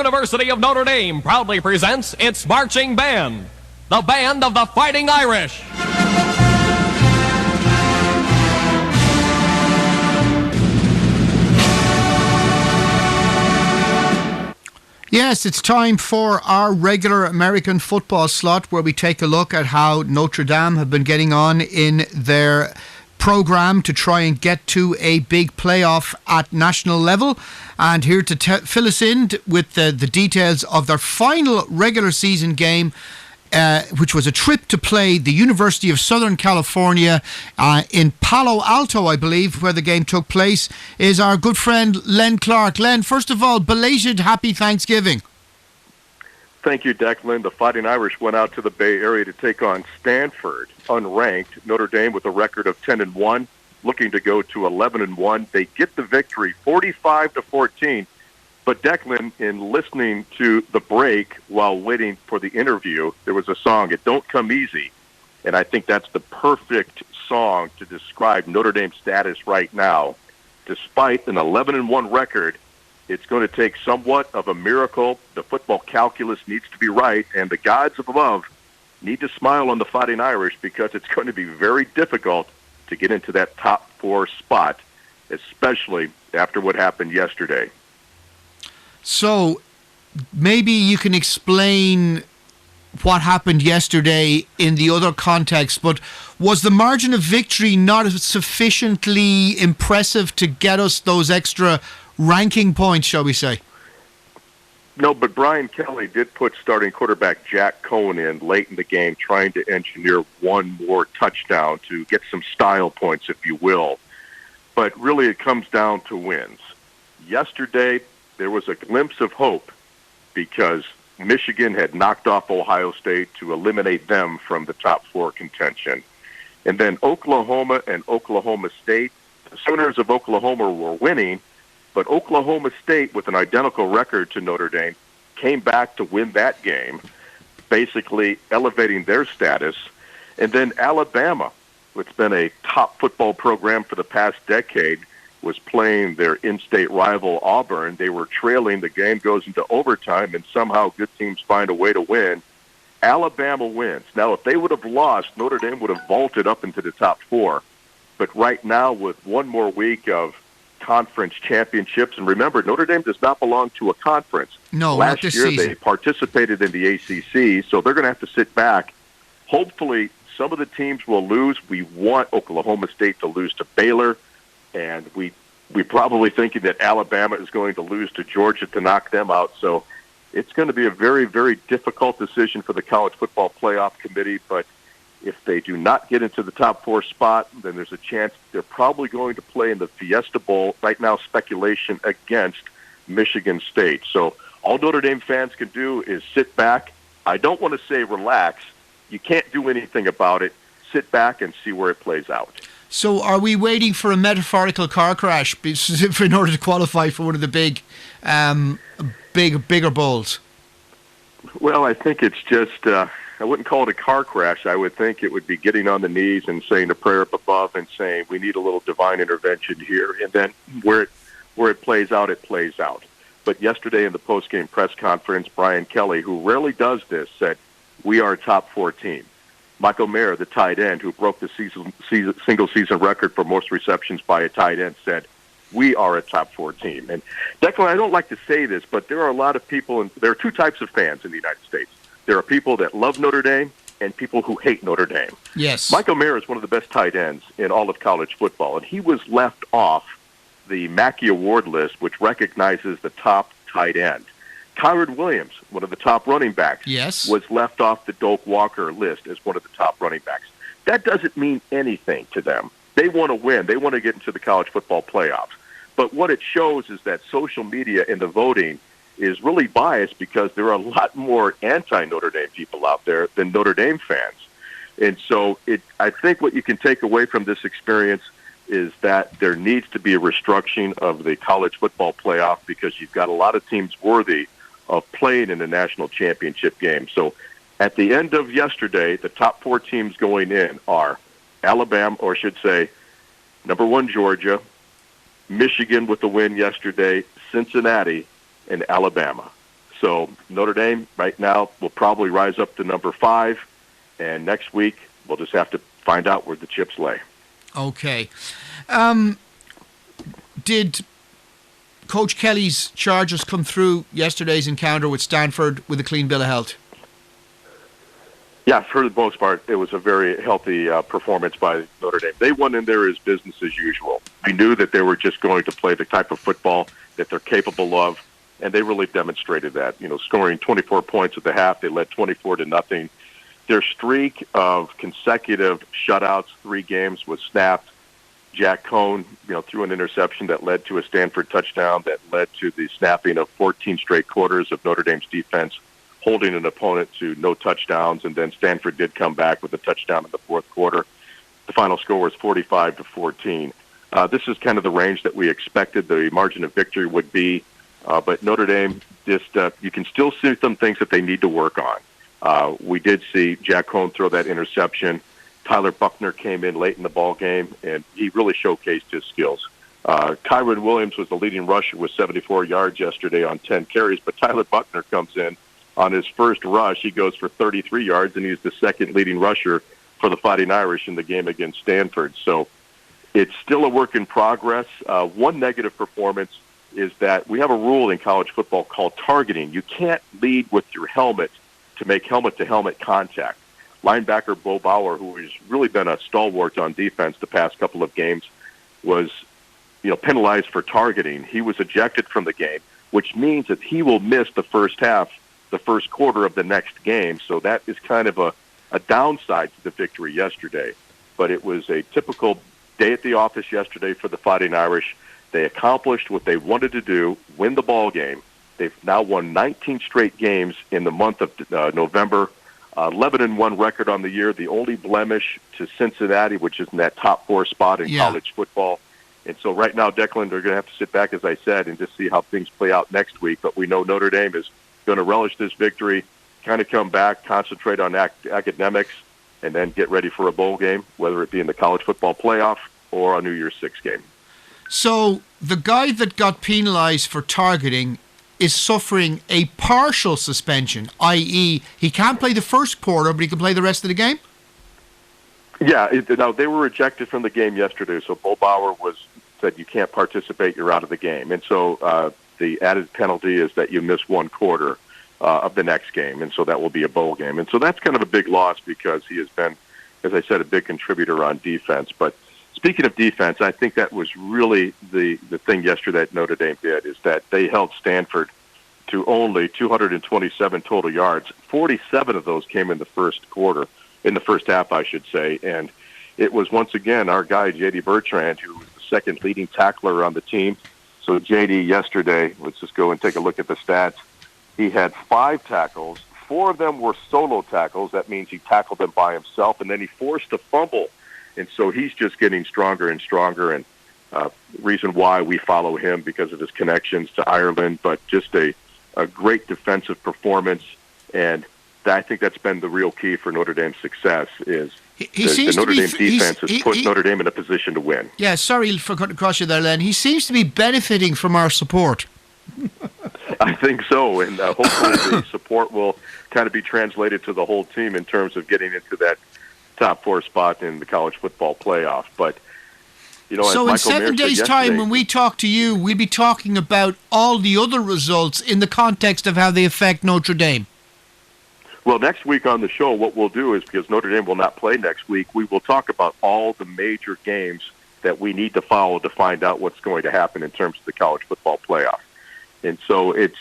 University of Notre Dame proudly presents its marching band, the Band of the Fighting Irish. Yes, it's time for our regular American football slot where we take a look at how Notre Dame have been getting on in their program to try and get to a big playoff at national level. And here to fill us in with the details of their final regular season game, which was a trip to play the University of Southern California in Palo Alto, I believe, where the game took place, is our good friend Len Clark. Len, first of all, belated happy Thanksgiving. Thank you, Declan. The Fighting Irish went out to the Bay Area to take on Stanford, unranked. Notre Dame with a record of 10-1, looking to go to 11-1. They get the victory, 45-14. But Declan, in listening to the break while waiting for the interview, there was a song, It Don't Come Easy. And I think that's the perfect song to describe Notre Dame's status right now. Despite an 11-1 record, it's going to take somewhat of a miracle. The football calculus needs to be right, and the gods above need to smile on the Fighting Irish because it's going to be very difficult to get into that top 4 spot, especially after what happened yesterday. So maybe you can explain what happened yesterday in the other context, but was the margin of victory not sufficiently impressive to get us those extra ranking points, shall we say? No, but Brian Kelly did put starting quarterback Jack Cohen in late in the game, trying to engineer one more touchdown to get some style points, if you will. But really it comes down to wins. Yesterday, there was a glimpse of hope because Michigan had knocked off Ohio State to eliminate them from the top 4 contention. And then Oklahoma and Oklahoma State, the Sooners of Oklahoma were winning, but Oklahoma State, with an identical record to Notre Dame, came back to win that game, basically elevating their status. And then Alabama, which has been a top football program for the past decade, was playing their in-state rival Auburn. They were trailing. The game goes into overtime, and somehow good teams find a way to win. Alabama wins. Now, if they would have lost, Notre Dame would have vaulted up into the top 4. But right now, with one more week of conference championships, and remember, Notre Dame does not belong to a conference. No, last not this year season. They participated in the ACC, so they're going to have to sit back. Hopefully, some of the teams will lose. We want Oklahoma State to lose to Baylor. And we're probably thinking that Alabama is going to lose to Georgia to knock them out. So it's going to be a very, very difficult decision for the College Football Playoff Committee. But if they do not get into the top 4 spot, then there's a chance they're probably going to play in the Fiesta Bowl. Right now, speculation against Michigan State. So all Notre Dame fans can do is sit back. I don't want to say relax. You can't do anything about it. Sit back and see where it plays out. So are we waiting for a metaphorical car crash in order to qualify for one of the bigger bowls? Well, I think it's just, I wouldn't call it a car crash. I would think it would be getting on the knees and saying a prayer up above and saying, we need a little divine intervention here. And then where it plays out, it plays out. But yesterday in the post-game press conference, Brian Kelly, who rarely does this, said, we are a top 4 team. Michael Mayer, the tight end, who broke the single-season record for most receptions by a tight end, said, we are a top 4 team. And Declan, I don't like to say this, but there are a lot of people, and there are 2 types of fans in the United States. There are people that love Notre Dame and people who hate Notre Dame. Yes. Michael Mayer is one of the best tight ends in all of college football, and he was left off the Mackey Award list, which recognizes the top tight end. Kyron Williams, one of the top running backs, yes, was left off the Doak Walker list as one of the top running backs. That doesn't mean anything to them. They want to win. They want to get into the college football playoffs. But what it shows is that social media and the voting is really biased because there are a lot more anti-Notre Dame people out there than Notre Dame fans. And so I think what you can take away from this experience is that there needs to be a restructuring of the college football playoff because you've got a lot of teams worthy of playing in the national championship game. So at the end of yesterday, the top 4 teams going in are Alabama, or I should say, number 1, Georgia, Michigan with the win yesterday, Cincinnati, and Alabama. So Notre Dame right now will probably rise up to number 5, and next week we'll just have to find out where the chips lay. Okay. Did Coach Kelly's Chargers come through yesterday's encounter with Stanford with a clean bill of health? Yeah, for the most part, it was a very healthy performance by Notre Dame. They went in there as business as usual. We knew that they were just going to play the type of football that they're capable of, and they really demonstrated that. Scoring 24 points at the half, they led 24-0. Their streak of consecutive shutouts, 3 games, was snapped. Jack Cohn, threw an interception that led to a Stanford touchdown that led to the snapping of 14 straight quarters of Notre Dame's defense, holding an opponent to no touchdowns, and then Stanford did come back with a touchdown in the fourth quarter. The final score was 45-14. This is kind of the range that we expected the margin of victory would be, but Notre Dame, you can still see some things that they need to work on. We did see Jack Cohn throw that interception. Tyler Buckner came in late in the ball game, and he really showcased his skills. Kyron Williams was the leading rusher with 74 yards yesterday on 10 carries, but Tyler Buckner comes in. On his first rush, he goes for 33 yards, and he's the second leading rusher for the Fighting Irish in the game against Stanford. So it's still a work in progress. One negative performance is that we have a rule in college football called targeting. You can't lead with your helmet to make helmet-to-helmet contact. Linebacker Bo Bauer, who has really been a stalwart on defense the past couple of games, was penalized for targeting. He was ejected from the game, which means that he will miss the first quarter of the next game. So that is kind of a downside to the victory yesterday. But it was a typical day at the office yesterday for the Fighting Irish. They accomplished what they wanted to do, win the ball game. They've now won 19 straight games in the month of November. 11-1 record on the year, the only blemish to Cincinnati, which is in that top 4 spot in college football. And so right now, Declan, they're going to have to sit back, as I said, and just see how things play out next week. But we know Notre Dame is going to relish this victory, kind of come back, concentrate on academics, and then get ready for a bowl game, whether it be in the college football playoff or a New Year's Six game. So the guy that got penalized for targeting is suffering a partial suspension, i.e. he can't play the first quarter, but he can play the rest of the game? Yeah, they were ejected from the game yesterday, so Bo Bauer said you can't participate, you're out of the game. And so the added penalty is that you miss 1 quarter of the next game, and so that will be a bowl game. And so that's kind of a big loss because he has been, as I said, a big contributor on defense. But speaking of defense, I think that was really the thing yesterday that Notre Dame did, is that they held Stanford to only 227 total yards. 47 of those came in the first quarter, in the first half, I should say. And it was once again our guy, J.D. Bertrand, who was the second leading tackler on the team. So J.D. yesterday, let's just go and take a look at the stats. He had 5 tackles. 4 of them were solo tackles. That means he tackled them by himself, and then he forced a fumble. And so he's just getting stronger and stronger, and reason why we follow him because of his connections to Ireland, but just a great defensive performance. And I think that's been the real key for Notre Dame's success is the Notre Dame defense has put Notre Dame in a position to win. Yeah, sorry for cutting across you there, Len. He seems to be benefiting from our support. I think so, and hopefully the support will kind of be translated to the whole team in terms of getting into that top 4 spot in the college football playoff. But so in 7 days' time, when we talk to you, we'll be talking about all the other results in the context of how they affect Notre Dame. Well, next week on the show, what we'll do is, because Notre Dame will not play next week, we will talk about all the major games that we need to follow to find out what's going to happen in terms of the college football playoff. And so it's,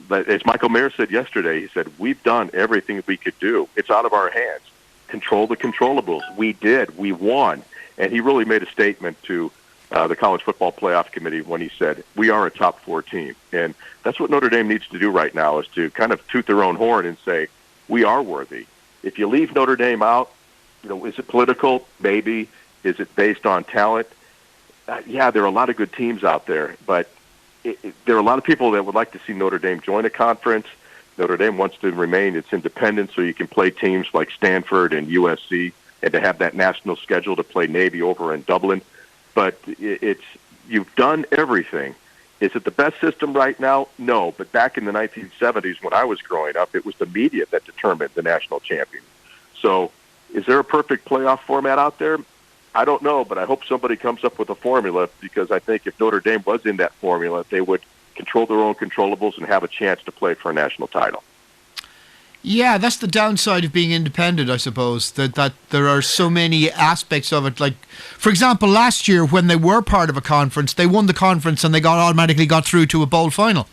as Michael Mayer said yesterday, he said, we've done everything we could do. It's out of our hands. Control the controllables. We did. We won. And he really made a statement to the College Football Playoff Committee when he said, we are a top 4 team. And that's what Notre Dame needs to do right now, is to kind of toot their own horn and say, we are worthy. If you leave Notre Dame out, is it political? Maybe. Is it based on talent? Yeah, there are a lot of good teams out there, but there are a lot of people that would like to see Notre Dame join a conference. Notre Dame wants to remain its independent so you can play teams like Stanford and USC and to have that national schedule to play Navy over in Dublin. But you've done everything, Is it the best system right now? No, but back in the 1970s when I was growing up, it was the media that determined the national champion. So is there a perfect playoff format out there? I don't know, but I hope somebody comes up with a formula, because I think if Notre Dame was in that formula, they would control their own controllables and have a chance to play for a national title. Yeah, that's the downside of being independent, I suppose, that there are so many aspects of it. Like, for example, last year when they were part of a conference, they won the conference and they automatically got through to a bowl final.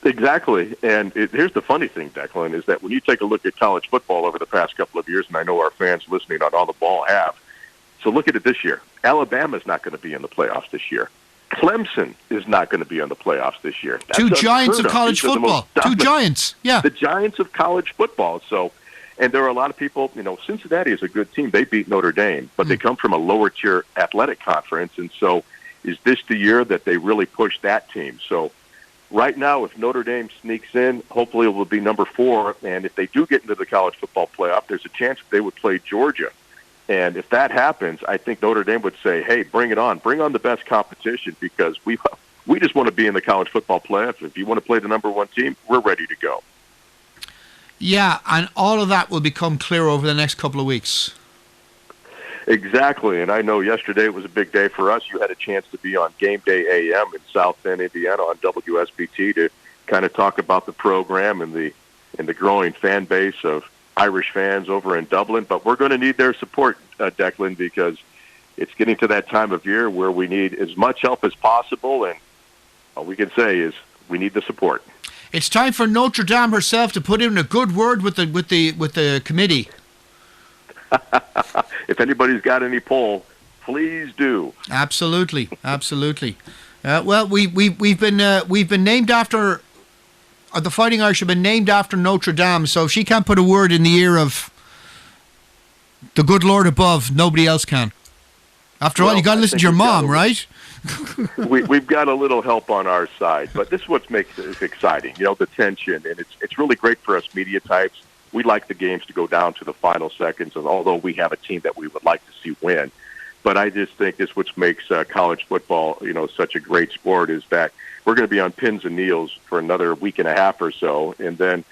Exactly. And here's the funny thing, Declan, is that when you take a look at college football over the past couple of years, and I know our fans listening on All the Ball have, so look at it this year. Alabama's not going to be in the playoffs this year. Clemson is not going to be in the playoffs this year. That's two giants of college football. Two giants, yeah. The giants of college football. So, and there are a lot of people, Cincinnati is a good team. They beat Notre Dame, but they come from a lower tier athletic conference. And so is this the year that they really push that team? So right now, if Notre Dame sneaks in, hopefully it will be number 4. And if they do get into the college football playoff, there's a chance that they would play Georgia. And if that happens, I think Notre Dame would say, hey, bring it on. Bring on the best competition, because we just want to be in the college football playoff. If you want to play the number 1 team, we're ready to go. Yeah, and all of that will become clear over the next couple of weeks. Exactly, and I know yesterday was a big day for us. You had a chance to be on Game Day AM in South Bend, Indiana on WSBT to kind of talk about the program and the growing fan base of Irish fans over in Dublin, but we're going to need their support, Declan, because it's getting to that time of year where we need as much help as possible, and all we can say is we need the support. It's time for Notre Dame herself to put in a good word with the committee. If anybody's got any pull, please do. Absolutely. Well, we've been named after. The Fighting Irish have been named after Notre Dame, so if she can't put a word in the ear of the good Lord above, nobody else can. After all, you got to listen to your mom, right? We've got a little help on our side, but this is what makes it exciting, the tension, and it's really great for us media types. We like the games to go down to the final seconds, and although we have a team that we would like to see win, but I just think this what makes college football, such a great sport is that we're going to be on pins and needles for another week and a half or so, and then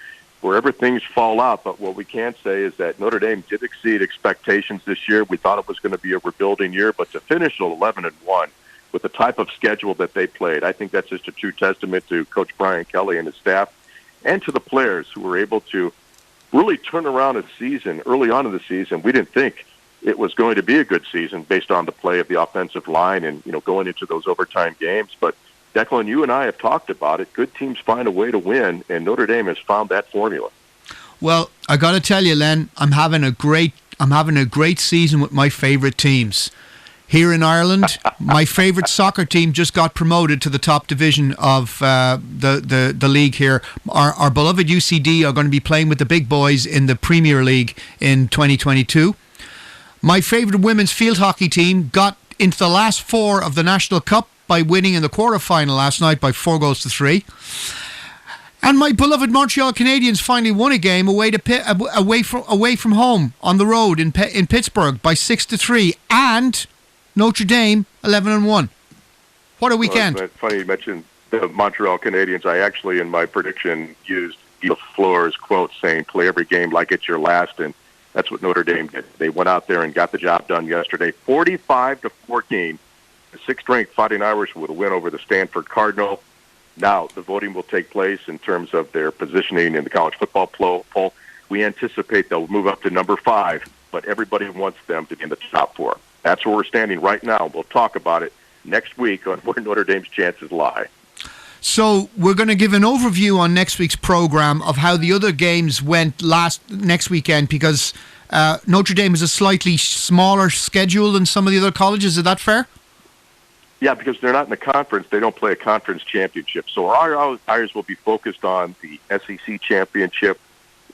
wherever things fall out. But what we can say is that Notre Dame did exceed expectations this year. We thought it was going to be a rebuilding year, but to finish at 11-1 with the type of schedule that they played, I think that's just a true testament to Coach Brian Kelly and his staff, and to the players who were able to really turn around a season early on in the season. We didn't think it was going to be a good season based on the play of the offensive line and going into those overtime games, but Declan, you and I have talked about it. Good teams find a way to win, and Notre Dame has found that formula. Well, I got to tell you, Len, I'm having a great season with my favourite teams. Here in Ireland, my favourite soccer team just got promoted to the top division of the league here. Our beloved UCD are going to be playing with the big boys in the Premier League in 2022. My favourite women's field hockey team got into the last 4 of the National Cup by winning in the quarter-final last night by 4-3. And my beloved Montreal Canadiens finally won a game away from home on the road in Pittsburgh by 6-3. And Notre Dame 11-1. What a weekend! Well, it's funny you mentioned the Montreal Canadiens. I actually, in my prediction, used Guy Lafleur's quote saying, "Play every game like it's your last," and that's what Notre Dame did. They went out there and got the job done yesterday, 45-14. The 6th-ranked Fighting Irish with a win over the Stanford Cardinal. Now the voting will take place in terms of their positioning in the college football poll. We anticipate they'll move up to number 5, but everybody wants them to be in the top 4. That's where we're standing right now. We'll talk about it next week on where Notre Dame's chances lie. So we're going to give an overview on next week's program of how the other games went next weekend, because Notre Dame has a slightly smaller schedule than some of the other colleges. Is that fair? Yeah, because they're not in the conference, they don't play a conference championship. So our Irish will be focused on the SEC championship,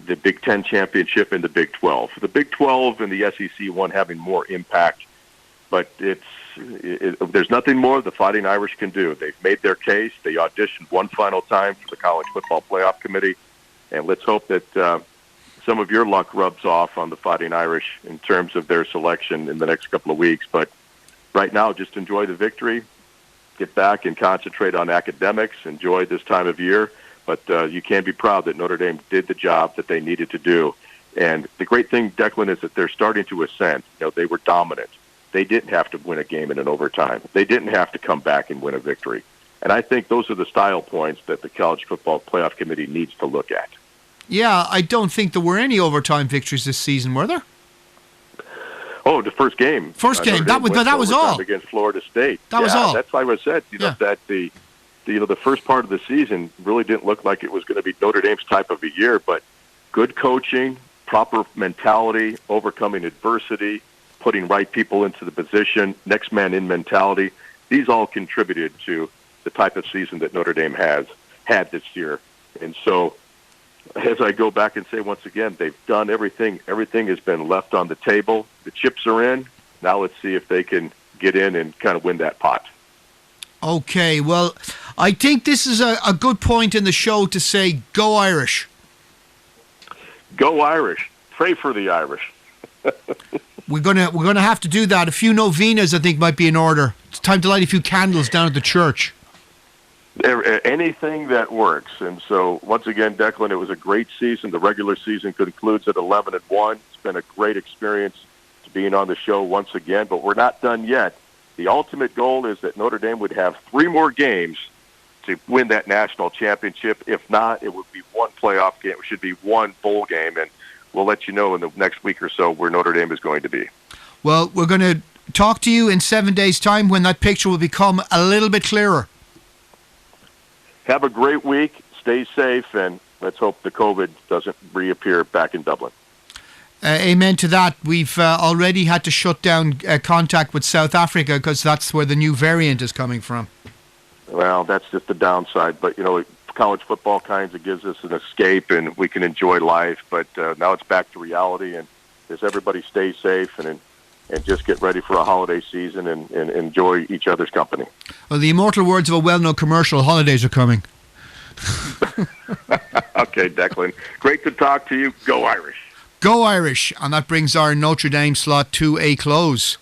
the Big Ten championship, and the Big 12. The Big 12 and the SEC one having more impact, but there's nothing more the Fighting Irish can do. They've made their case. They auditioned one final time for the College Football Playoff Committee, and let's hope that some of your luck rubs off on the Fighting Irish in terms of their selection in the next couple of weeks. But right now, just enjoy the victory. get back and concentrate on academics, enjoy this time of year. But you can be proud that Notre Dame did the job that they needed to do. And the great thing, Declan, is that they're starting to ascend. They were dominant. They didn't have to win a game in an overtime. They didn't have to come back and win a victory. And I think those are the style points that the College Football Playoff Committee needs to look at. Yeah, I don't think there were any overtime victories this season, were there? Oh, the first game. First game. That was all against Florida State. That was all. That's why I said that the first part of the season really didn't look like it was going to be Notre Dame's type of a year. But good coaching, proper mentality, overcoming adversity, putting right people into the position, next man in mentality. These all contributed to the type of season that Notre Dame has had this year. And so, as I go back and say once again, they've done everything. Everything has been left on the table. The chips are in. Now let's see if they can get in and kind of win that pot. Okay, well, I think this is a good point in the show to say, go Irish. Go Irish. Pray for the Irish. We're gonna have to do that. A few novenas, I think, might be in order. It's time to light a few candles down at the church. Anything that works. And so, once again, Declan, it was a great season. The regular season concludes at 11-1. It's been a great experience to being on the show once again, but we're not done yet. The ultimate goal is that Notre Dame would have 3 more games to win that national championship. If not, it would be 1 playoff game. It should be 1 bowl game, and we'll let you know in the next week or so where Notre Dame is going to be. Well, we're going to talk to you in 7 days' time when that picture will become a little bit clearer. Have a great week. Stay safe, and let's hope the COVID doesn't reappear back in Dublin. Amen to that. We've already had to shut down contact with South Africa because that's where the new variant is coming from. Well, that's just the downside. But, college football kind of gives us an escape, and we can enjoy life. But now it's back to reality, and as everybody stays safe and just get ready for a holiday season and enjoy each other's company. Well, the immortal words of a well-known commercial, holidays are coming. Okay, Declan. Great to talk to you. Go Irish. Go Irish. And that brings our Notre Dame slot to a close.